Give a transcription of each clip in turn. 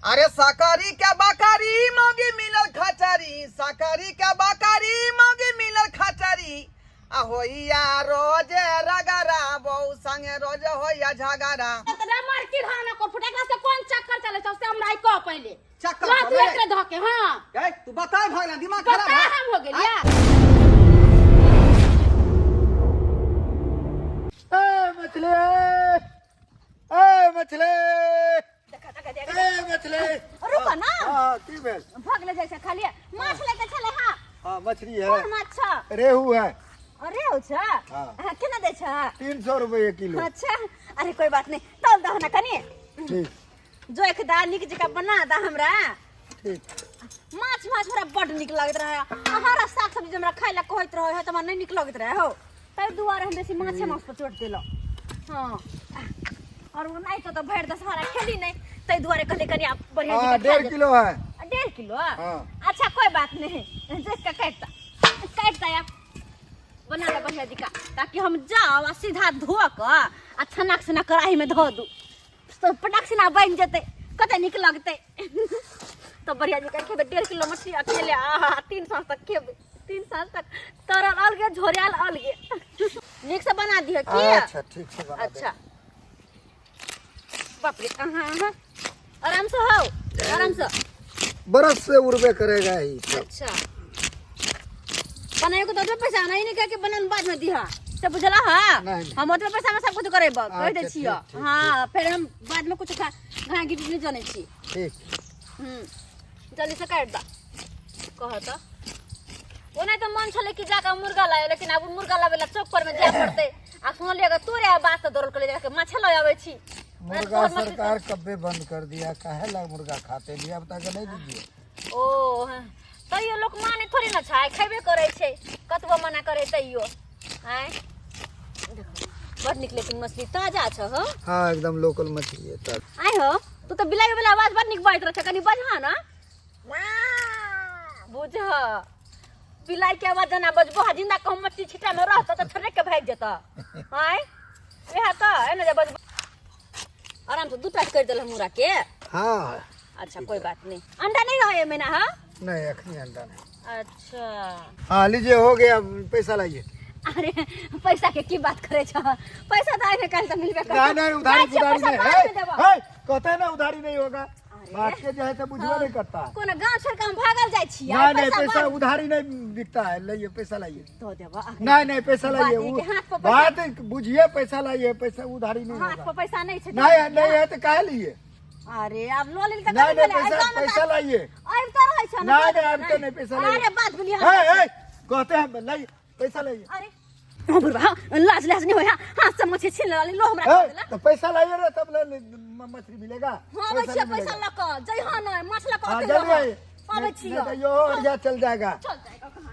अरे साकारी क्या बाकारी मौगी मिलल खचरी, साकारी क्या बाकारी मौगी मिलल खचरी। होइया रोज रगरा बहु संगे रोज होइया झगड़ा। तोरा मार की भाना को फुटकला से कौन चक्कर चले छ से हमरा को पहले चक्कर लात लेके धके। हां ए तू बता भगला दिमाग खराब बता है। हम हो गेलिया। ए मछली मछली रुको ना हां की भेल भगले जैसे खाली माछ लेके चले। हां हां मछली है, कौन माछ छ? रेहू है। अरे हो छ हाँ। केना दे छ? 300 रुपये किलो। अच्छा अरे कोई बात नहीं तल दह ना कनी ठीक जो एक दाल निक जका बना दा हमरा। ठीक माछ माछ हमरा बड निक लागत रहे। हमारा साग सब्जी हमरा खाइला कहत रहे है त हमरा नहीं निक लागत रहे हो तै दुआरे हम बेसी माछ मांस पर चोट देलो। हां और वो नहीं तो भेड़ दशहरा खेली नहीं तै दुआरे कहले कनी आप बढ़िया हाँ जी 1.5 किलो है। 1.5 किलो। हाँ। अच्छा कोई बात नहीं देख के काटता यार बना ले बढ़िया जी का ताकि हम जाओ आ सीधा धो क आ छनक से ना कढ़ाई में धो दू तो पटक से ना बन जते कते निक लगते। तो बढ़िया जी का खेबे 1.5 किलो मछली अकेले आ 3 साल तक खेबे 3 साल तक तरल अलगे झोरियाल अलगे निक से बना दियो की। अच्छा ठीक से बना दे। अच्छा बाप रे हां आराम से हो आराम से बरस से उड़बे करेगा ही सब। अच्छा बनाए को तो पैसा नहीं कह के बनन बाद में दिहा से बुझला। हां नहीं। हम ओतबे पैसा में सब कुछ करेब कह दे अच्छा, छियो। ठीक, ठीक, हां फिर हम बाद में कुछ घा गिटी नहीं जाने छी। ठीक जल्दी से काट दा कह त वो नहीं तो मन छले कि जाका मुर्गा लाए लेकिन अब मुर्गा लावेला चौक पर में जा पड़ते आ सुन लेगा तोरे बात से दौड़ल कर जाके माछ ल आवे छी। मुर्गा सरकार कब्बे बंद कर दिया, काहे ला मुर्गा खाते लिए अब तक नहीं दीजिए। ओ तो ये लोग माने थोड़ी ना छाय खेबे करे छे कतबो मना करे तइयो हैं। देखो बड़ निकले तुम मछली ताजा छ हो। हाँ एकदम लोकल मछली है तब। आय हो तू तो बिलाई वाला आवाज बड़ निक बाइत रह कनी बजहा ना बुझ बिलाई के आवाज ना बजबो जिंदा कहूं मछली छिटा में रहत तो थरे के भाग जता। हैं एहा त एने जे बज आराम से दूध कर देल मुरा के। हाँ अच्छा कोई बात नहीं अंडा नहीं रहे में ना। हां नहीं अखनी अंडा नहीं। अच्छा हाँ लीजिए हो गया, पैसा लाइए। अरे पैसा के की बात करे छ? पैसा तो आने कल तो मिलबे कर। नहीं उधारी उधारी नहीं है, कहते हैं ना उधारी नहीं होगा। बात के जो है तो बुझबो नहीं करता। कोन गांव छोड़ के हम भागल जाय छी। नहीं पैसा उधारी नहीं बिकता है, लाइए पैसा लाइए। तो देबा नहीं पैसा लाइए, बात के हाथ पर बात बुझिए पैसा लाइए, पैसा उधारी नहीं हाथ होगा। पर पैसा नहीं छै। नहीं है तो काहे लिए। अरे अब लो ले त नहीं पैसा लाइए। अब त रहै छ नहीं अब तो नहीं पैसा लाइए। अरे बात बोलिए कहते हैं लाइए पैसा लाइए। अरे ओ बुढ़वा लाज लाज नहीं होया हाथ से मछली छीन लो हमरा कर देला। तो पैसा लाइए ना तब मछली मिलेगा। हां भाई पैसा ल क जय हां न माछ ल क हाँ जल्दी आइए, आवे छी नहीं यो अड़िया चल जाएगा। चल जाएगा कहां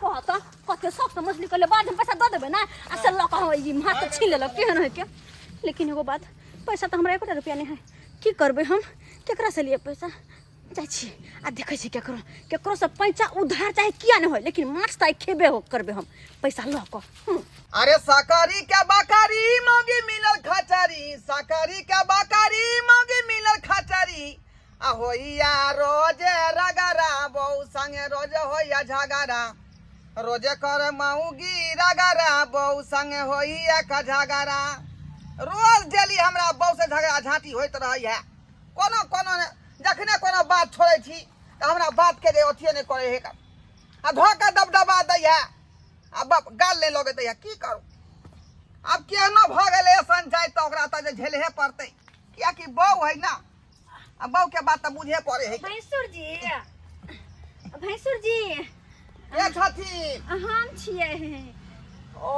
कहत कते सख्त मछली के ले बाद में पैसा दे देबे ना आ से ल क हम हाथ छीन लेलक केहन है के। लेकिन एगो बात पैसा तो हमरा 1 रुपया नहीं है की करबे हम केकरा से लिए पैसा जाय छी आ देखै छी केकरो से पैसा उधार चाहे किया नहीं होय लेकिन माछ ताई खेबे हो करबे हम पैसा ल क। अरे साकारी क्या बाकारी मौगी मिलल खचरी, साकारी क्या बाकारी मौगी मिलल खचरी। होइया रोज रगरा बहु संगे रोज होइया झगड़ा। रोजे कर मौगी रगरा बहु संगे होइया का झगड़ा। रोज डेली हमरा बहु से झगड़ा झांटी होइत रही है। कोनो कोनो जखने कोनो बात छोड़े छी तो हमरा बात के जे अथिए नहीं करे है आ धोखा दबदबा दै है अब गाल नहीं लगे दै है। की करू अब केहनो भ गेले संचाय तो ओकरा त झेलहे पड़ते किया कि बहू है ना। अब बहू के बात तो बुझे पड़े है। भैंसुर जी के छथिन? हम छिए ओ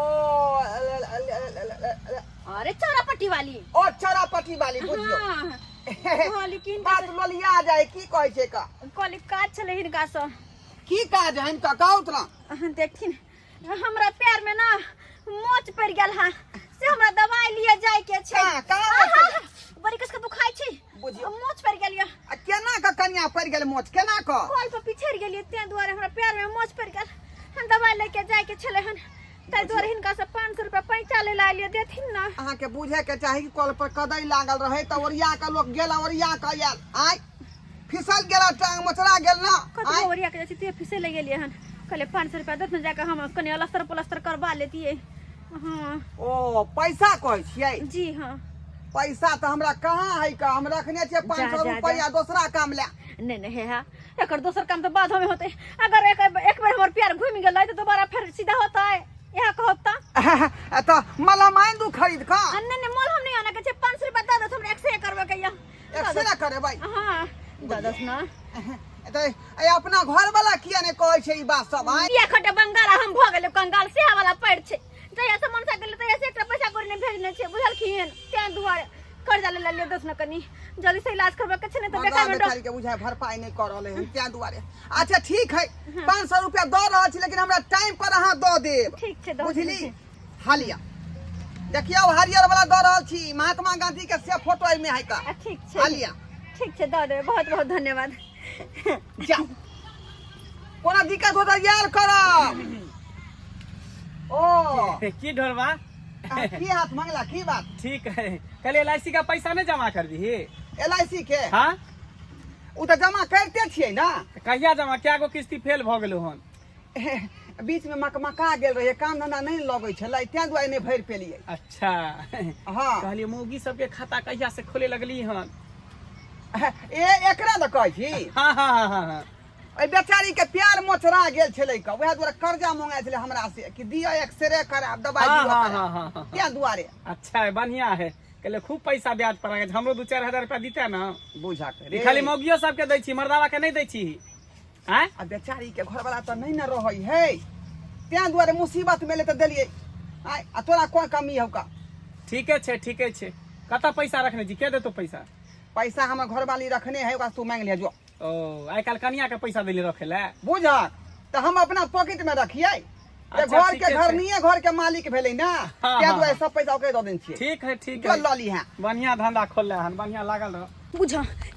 अरे चौरापट्टी वाली। ओ चौरापट्टी वाली बुझियो। हां लेकिन बात लोलिया जाए की कहै छै का कॉली काज चले हिनका से की काज है इनका का उतना देखथिन हमरा पैर में ना मोच पड़ गेल है से हमरा दवाई लिए जाय के छै। बड़ी कस के दुखाई छै बुझियो मोच पड़ गेल या केना का कन्या पड़ गेल मोच केना का कॉल पर पिछड़ गेलिए ते द्वारे हमरा पैर में मोच पड़ गेल हम दवाई लेके जाय के छले हन तै द्वारे हिनका से 500 रुपया पैसा ले ला लिए देथिन ना। अहाँ के बुझे के चाही कि कॉल पर कदई लागल रहे त ओरिया के लोग गेल ओरिया के आयल आय फिसल गेला टांग मोचरा गेल ना कत गोरिया के जति फिसे ले गेलिए हन कले 500 रुपया दत न जाके हम कने अलस्तर पलस्तर करवा लेतिए। हां ओ पैसा कहै छियै? जी हां पैसा तो हमरा कहाँ है का, हम रखने छे 500 रुपया दूसरा काम ले। नहीं है हा एकर दोसर काम तो बाद में होते। अगर एक बार हमर प्यार घूम गेल तो दोबारा फिर सीधा होता है यह कहता तो मलमाइन दू खरीद का नहीं मोल हम नहीं आना के 500 रुपया दे दो हम एक्सरे करबे के या एक्सरे करे भाई। हां दादस ना तो अपना घर वाला किया ने कहै छै ई बात सब? बिया खटे बंगाला हम भ गेले कंगाल से वाला पड़ छै जया से मन से गेले त ऐसे एकटा पैसा कोरी ने भेजने छै बुझल खिन ते दुआरे कर्जा ले ले दस न कनी जल्दी से इलाज करबे के छै ने त बेकार में बेचारी के बुझाय भरपाई नहीं कर रहले हम ते दुआरे। अच्छा ठीक है 500 रुपया द रहल छी लेकिन हमरा टाइम पर अहाँ द देब। ठीक छै बुझली? हालिया देखियो हरियर वाला द रहल छी महात्मा गांधी के से फोटो में है का। ठीक छै हालिया ठीक छै द देबे बहुत बहुत धन्यवाद। जा कोनो दिक्कत हो त यार करब। ओ की ढोलवा की हाथ मांगला की बात? ठीक है कल LIC का पैसा नहीं जमा कर दी? LIC के? हाँ उ त जमा करते छियै ना। कहिया जमा क्या गो किस्ती फेल भ गेलो हन? बीच में मकमका गेल रहे काम धंधा नहीं लगै छलै ते दुआरे नहीं भर पेलिए। अच्छा हां कहलिए मौगी सबके खाता कहिया से खोले लगली हन? एकरा त कहै छी। हाँ हाँ हाँ हाँ हाँ ओइ बेचारी के प्यार मोचरा गेल छलै का वएह दुआरे कर्जा मांगाय छलै हमरा से कि दियो एक्सरे कराब दवाई हाँ दियो हाँ कराब। हाँ हाँ ते दुआरे अच्छा है बढ़िया है कहले खूब पैसा ब्याज पड़ा गया हमरो 2-4 हजार रुपया दीते ना। बुझा के खाली मौगियो सबके दै छी मर्दावा के नहीं दै छी। हैं आ बेचारी के घर वाला त नहीं न रहै है ते दुआरे मुसीबत में ले त देलिए। आ तोरा कोन कमी हौ का? ठीके छे कता पैसा रखने छी के देतो पैसा? पैसा हमर घर वाली रखने है ओकरा तू मांग ले जो। ओ आइ काल कनिया के पैसा देले रखे ले बुझा त हम अपना पॉकेट में रखिए। अच्छा, घर ठीके के घर छै। निये घर के मालिक भेलै ना हाँ, ते हाँ, दुआरे सब पैसा ओकरे द देन छियै। ठीक है जो ल ली है। बढ़िया धंधा खोल हन बढ़िया लागल रह। बुझ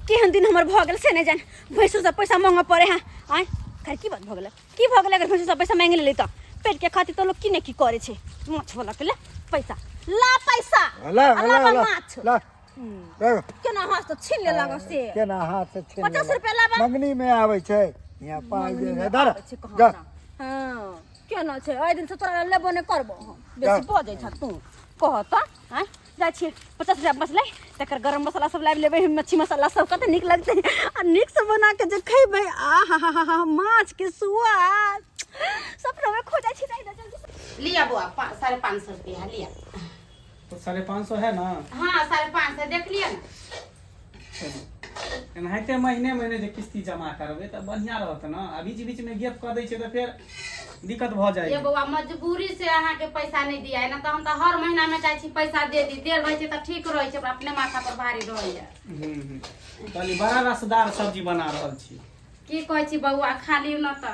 केहन दिन हमर भ गेल से नहीं जान भैंसुर से पैसा मांगा पड़े हैं। आय खैर की बात भ गेल अगर भैंसुर से पैसा मांगे ले त पेट के खातिर तो लोग की ने की करे छे माछ वाला के ले पैसा ला पैसा ला माछ ला केना हाथ तो छीन ले लागो से केना हाथ से छीन 50 रुपया लाबा मंगनी में आवे छै यहाँ पाई दे धर जा हां केना छे आइ दिन से तोरा लेबो ने करबो हम बेसी भ जाय छ तू कहता हैं जा छी 50 रुपया बस ले तकर गरम मसाला सब लाइव लेबे मच्छी मसाला सब कते निक लगते आ निक से बना के जे खइबे आ हा माछ के स्वाद सपना में खो जाय छी जल्दी लिया बुआ 550 रुपया लिया। तो 550 है ना? हाँ 550 देख लिया ना। एनाहिते महीने जे किस्ती जमा करबे त बढ़िया रहत ना। आ बीच में गैप कर दै छै त फिर दिक्कत भ जाए। ये बुआ मजबूरी से अहाँ के पैसा नहीं दिया है ना तो हम तो हर महीना में चाहे छी पैसा दे दी देल रहे त ठीक रहे छै अपने माथा पर भारी रह जाए। कहली बड़ा रसदार सब्जी बना रहल छी। की कहै छी बउआ खाली न त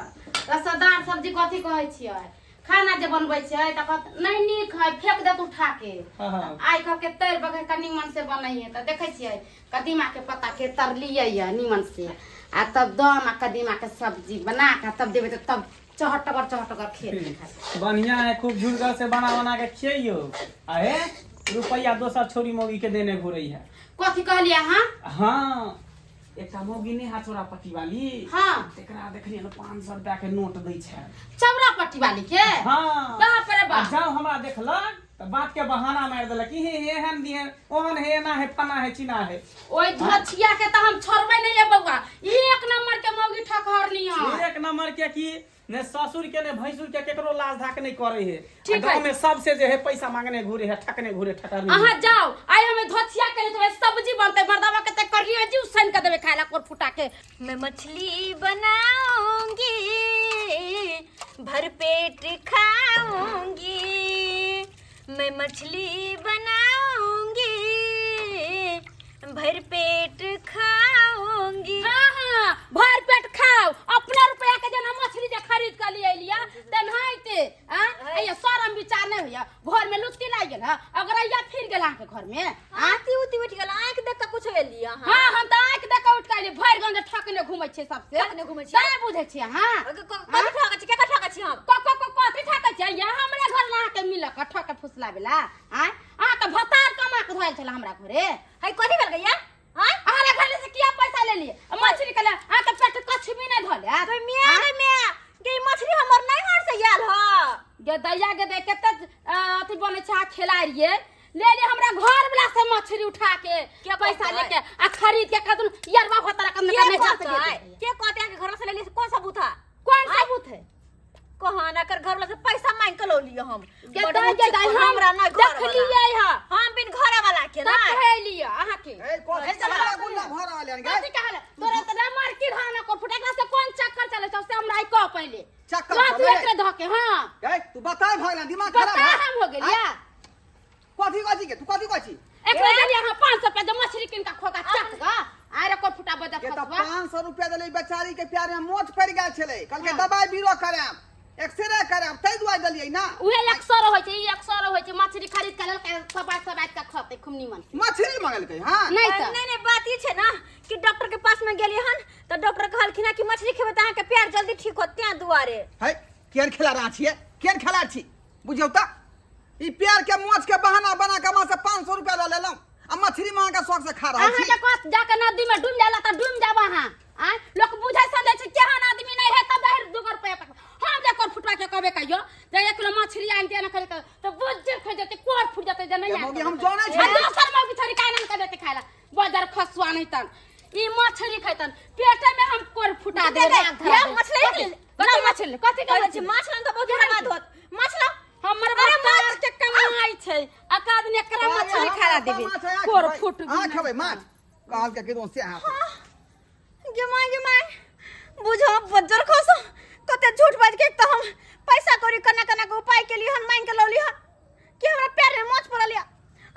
रसदार सब्जी कथी कहै छियै खाना जे बनबै छै त नहीं नीक है फेंक देत उठा के। आइ कह के तर बगैर का नीमन से बनैए त देखे छियै कदीमा के पत्ता के तरलिए या नीमन से आ तब दम आ कदीमा के सब्जी बना के तब देबे त तब चहटगर खेत बढ़िया है खूब झुरगर से बना के खियो। अरे रुपया दोसर छोरी मौगी के देने घुरई है। कथी कहलिए हां? हाँ एकटा मौगी ने हाथोरा पट्टी वाली हां तेकरा देखलिए न 500 रुपया के नोट दै छै चौरा पट्टी वाली के। हाँ बाप रे बाप जाओ हमरा देखलक त बात के बहाना मार देलक कि हे एहन दिहन ओहन हे ना है फना है चिना है। ओइ धछिया के त हम छोड़बै नहीं है बउआ एक नंबर के मौगी ठकहरनी है। एक नंबर के की ने ससुर के ने भैंसुर के केकरो लाज धाक नहीं करे है। ठीक गांव है। में सबसे जे है पैसा मांगने घूरे है ठकने घूरे ठकरनी। अहाँ जाओ आइ हमें धछिया के तो सब्जी बनते मर्दावा के त करिए जी उसन के देबे खाइला कोर फुटा के। मैं मछली बनाऊंगी भरपेट खाऊंगी मैं मछली बनाऊंगी भरपेट खाऊंगी। हां भर पेट खाओ अपना रुपया के जना मछली जे खरीद के लिए लिया तेनाइते ये शरम विचार नहीं होया घर में लुत्ती लाग गेल अगर या फिर गेला के घर में आती उती उठ गेल आंख देख के कुछ ले लिया हां हम त आंख देख के उठ के ले भर गंज ठकने घुमै छे सबसे ठकने घुमै छी नहीं बुझै छी हां कथी ठका छी के ठका छी हम कथी ठकै छी या हमरा घर ना के मिल के ठक फुसला बेला आ के भतार कमा के धोइल छला हमरा घरे है कथी भेल गया हां हमरा घर से किया पैसा ले लिए मछली करिए ले ले हमरा घर वाला से मछली उठा के क्या पैसा कहता है? लेके आ खरीद के कदम यारवा भतरा कम के नहीं कहता है? जाते के कहते हैं कि घर से ले ली कौन सबूत है? कौन सबूत है कहाँ ना कर घर वाला से पैसा मांग के लो लियो हम के बड़ तो ऊँची के पर हम हमरा ना घर देख वाला। लिए हां हम बिन घर वाला के ना तब कह लिए आहा के ए कोठी चला गुल्ला भर वाले गे कथी कहले तोरा त मार की धाना को फुटेकला से कौन चक्कर चले से हमरा आई कह पहले चक्कर लात चले। एकरे धके हां गे तू बता भगला दिमाग खराब बता है हम हो गेलिया कथी के तू कथी एकरे देलिया हां 500 रुपया जो मछली किन का खोगा चक गा आरे को फुटा बजा ये तो फसवा 500 रुपया दिले बेचारी के प्यार में मोच पड़ गेल छले कल के दवाई बीरो कराम एक्सरे कराम तै दवाई दलियै ना उहे 100 होय छै 100 होय छै मछली खरीद के लेल सब के खते खूब निमन मछली मंगल के हां नहीं त नहीं बात ई छै ना कि डॉक्टर के पास में गेलिए हन तो डॉक्टर कहलखिन कि मछली खेबै त अहाँ के प्यार जल्दी ठीक होत त्या दुआरे है केन खेला रहा छियै केन खेला छी बुझियौ त ई प्यार के मोच के बहाना बना के मां से 500 रुपया ल लेलौ आ मछली मां के शौक से खा रहा अहाँ छी के कहत जाके नदी में डूब जाला त डूब जाबा हां आ लोग बुझै समझै छै केहन आदमी नहीं है त बाहर 2 रुपया तक हम जे कोर फुटवा के कहबे कहियो जे 1 किलो मछली आन दे ना करे त बुझ जे खै जते कोर फुट जते जे नहीं मौगी हम जानै आ छी दोसर मौगी छोरी काहे नहीं कर देते खाइला बाजार खसवा नहीं तन ई मछली खैतन पेटे में हम कोर फुटा दे ये मछली ना मछली कथी कहै छै माछ लन तो बहुत बर्बाद होत माछ ला हमर बाजार के कमाई छै अकाद ने एकरा मछली खा देबे कोर फुट हां खेबै माछ कहल के किदो से हां गे माय बुझो बज्जर खोसो कते झूठ बाज के तो हम पैसा करी कना के उपाय के लिए हम मांग के लौली हन कि हमरा पैर में मोच पड़ लिया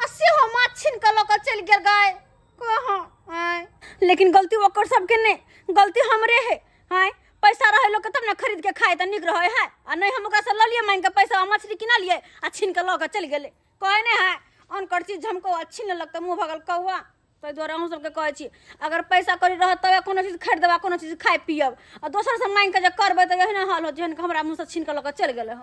अस्सी हो माछ छीन के लोक चल गेल गाय कहां आय लेकिन गलती ओकर सब के नहीं गलती हमरे है हाय पैसा रहे लोग तब ना खरीद के खाए त निक रहे है आ नहीं हम ओकरा से ल लिए मांग के पैसा मछली किना लिए आ छीन के लोक चल गेले कहे नहीं है अनकर चीज हमको अच्छी न लगता मुंह भगल कौवा तो द्वारा हम सबके कहै छी अगर पैसा करी रह तबे कोनो चीज खरीद देबा कोनो चीज खाए पियब आ दोसर से मांग के जे करबै त एहने हाल हो जेहन हमरा मुंह से छीन के लोक चल गेले ह